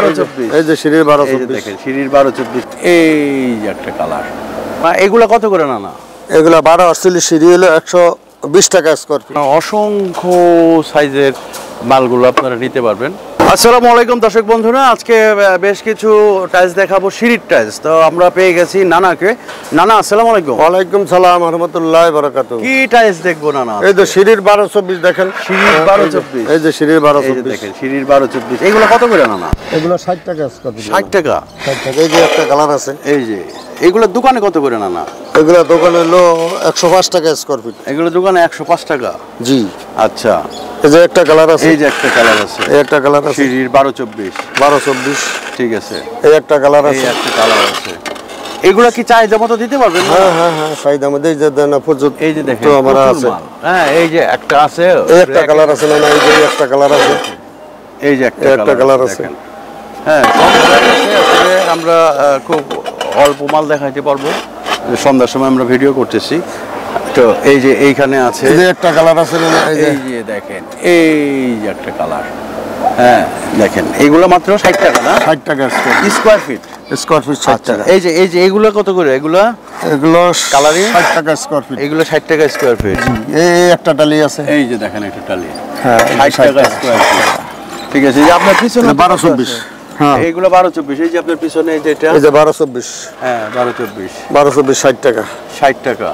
12-24 এই যে সিঁড়ির 12-24 দেখেন সিঁড়ির 12-24 এই যে একটা কালার। এগুলা কত করে নানা? এগুলা 12-48 সিঁড়ি হলো 120 টাকা স্কয়ার ফিট। অসংখ্য সাইজের মালগুলো আপনারা নিতে পারবেন। আসসালামু আলাইকুম দর্শক বন্ধুরা, আজকে বেশ কিছু টাইলস দেখাবো, সিঁড়ির টাইলস। তো আমরা পেয়ে গেছি নানাকে। নানা আসসালামু আলাইকুম। ওয়ালাইকুম সালাম ওয়া রাহমাতুল্লাহি ওয়া বারাকাতুহু। কি টাইলস দেখবো নানা? এই যে সিঁড়ির 12-24 দেখেন, সিঁড়ির 12-24 এই যে সিঁড়ির 12-24 দেখেন সিঁড়ির 12-24 এগুলো কত করে নানা? এগুলো 60 টাকা স্কয়ার ফিট। 60 টাকা। 60 টাকা। এই যে একটা কালার আছে, এই যে এগুলো দোকানে কত করে নানা? এগুলো দোকানে হলো 105 টাকা স্কয়ার ফিট। এগুলো দোকানে 105 টাকা। জি আচ্ছা, এই যে একটা কালার আছে, এই যে একটা কালার আছে, এই একটা কালার আছে সিঁড়ির 12-24 12-24। ঠিক আছে, এই একটা কালার এই আছে, একটা কালার আছে। এগুলা কি চাহিদা মতো দিতে পারবেন? হ্যাঁ হ্যাঁ হ্যাঁ, সাইড আমাদের এই যে দেন প্রযুক্ত, এই যে দেখেন তো আমার প্রচুর আছে। মাল। হ্যাঁ, এই যে একটা আছে, এই একটা কালার আছে না, এই যে একটা কালার আছে, এই যে একটা কালার আছে। দেখেন। হ্যাঁ, কম হয়ে গেছে, আসলে আমরা খুব অল্প মাল দেখাইতে পারবো। সন্ধ্যার সময় আমরা ভিডিও করতেছি। তো এই যে এইখানে আছে, এই যে একটা কালার আছে না, এই যে এই যে দেখেন এই যে একটা কালার। হ্যাঁ দেখেন, এইগুলো মাত্র 60 টাকা না? 60 টাকা স্কয়ার ফিট। স্কয়ার ফিট 60 টাকা। এই যে এইগুলো কত করে? এগুলা এগুলো কালারিং 60 টাকা স্কয়ার ফিট। এগুলো 60 টাকা স্কয়ার ফিট। এই একটা টালি আছে, এই যে দেখেন একটা টালি, হ্যাঁ 60 টাকা স্কয়ার ফিট। ঠিক আছে, এই যে আপনার পিছনে 12-24। হ্যাঁ, এইগুলো 12-24। এই যে আপনার পিছনে এই যেটা, এই যে 12-24, হ্যাঁ 12-24 12-24 60 টাকা। 60 টাকা।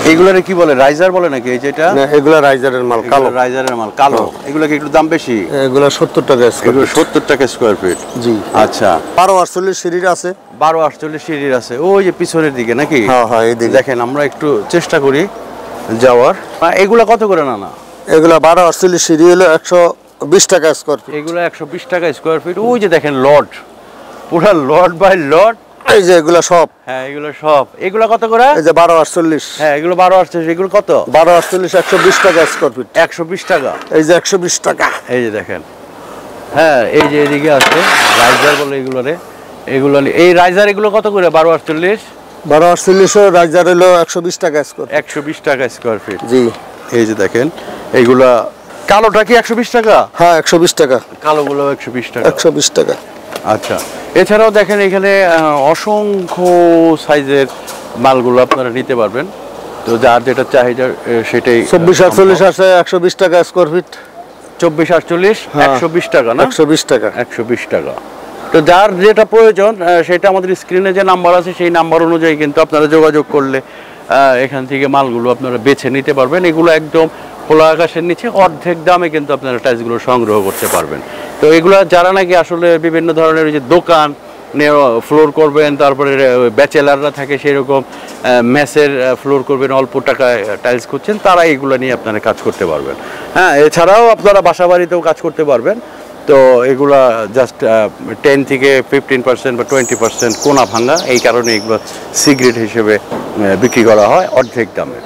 এইগুলারে কি বলে, রাইজার বলে নাকি? এই যেটা না, এগুলা রাইজারের মাল, কালো রাইজারের মাল, কালো। এগুলো কি একটু দাম বেশি? এগুলা 70 টাকা স্কয়ার এগুলো ফিট। 70 টাকা স্কয়ার ফিট। জি, আচ্ছা, 12-48 সিঁড়ির আছে, 12-48 সিঁড়ির আছে, ওই যে পিছনের দিকে নাকি? হ্যাঁ হ্যাঁ, এই দিকে দেখেন, আমরা একটু চেষ্টা করি যাওয়ার। এগুলা কত করে নানা? এগুলা 12-48 সিঁড়ি হলো 120 টাকা স্কয়ার ফিট। এগুলো 120 টাকা স্কয়ার ফিট। ওই যে দেখেন লট, পুরা লট বাই লট। এই যে এগুলা সব, হ্যাঁ এগুলো সব। এগুলো কত করে? এই যে 12-48, হ্যাঁ এগুলো 12-48। এগুলো কত? 12-48 120 টাকা স্কয়ার ফিট। 120 টাকা। এই যে 120 টাকা। এই যে দেখেন, হ্যাঁ এই যে এদিকে আছে রাইজার বলে এগুলোরে। এগুলো এই রাইজার এগুলো কত করে? 12-48 12-48 রাইজার হলো 120 টাকা স্কয়ার। 120 টাকা স্কয়ার ফিট। জি, এই যে দেখেন এইগুলা, কালোটা কি 120 টাকা? হ্যাঁ 120 টাকা, কালোগুলো 120 টাকা। 120 টাকা। আচ্ছা, এছাড়াও দেখেন এখানে অসংখ্য সাইজের মালগুলো আপনারা নিতে পারবেন। তো যার যেটা চাহিদা সেটাই। 24-48 আছে 120 টাকা স্কয়ার ফিট। 24-48 হ্যাঁ, 120 টাকা না? 120 টাকা। 120 টাকা। তো যার যেটা প্রয়োজন সেটা আমাদের স্ক্রিনে যে নাম্বার আছে সেই নাম্বার অনুযায়ী কিন্তু আপনারা যোগাযোগ করলে এখান থেকে মালগুলো আপনারা বেছে নিতে পারবেন। এগুলো একদম খোলা আকাশের নিচে অর্ধেক দামে কিন্তু আপনারা টাইলসগুলো সংগ্রহ করতে পারবেন। তো এগুলো যারা নাকি আসলে বিভিন্ন ধরনের যে দোকান ফ্লোর করবেন, তারপরে ব্যাচেলাররা থাকে সেরকম মেসের ফ্লোর করবেন, অল্প টাকায় টাইলস করছেন, তারা এগুলো নিয়ে আপনারা কাজ করতে পারবেন। হ্যাঁ, এছাড়াও আপনারা বাসা বাড়িতেও কাজ করতে পারবেন। তো এগুলা জাস্ট 10 থেকে 15% বা 20% কোনা ভাঙা, এই কারণে এগুলো সিগারেট হিসেবে বিক্রি করা হয় অর্ধেক দামে।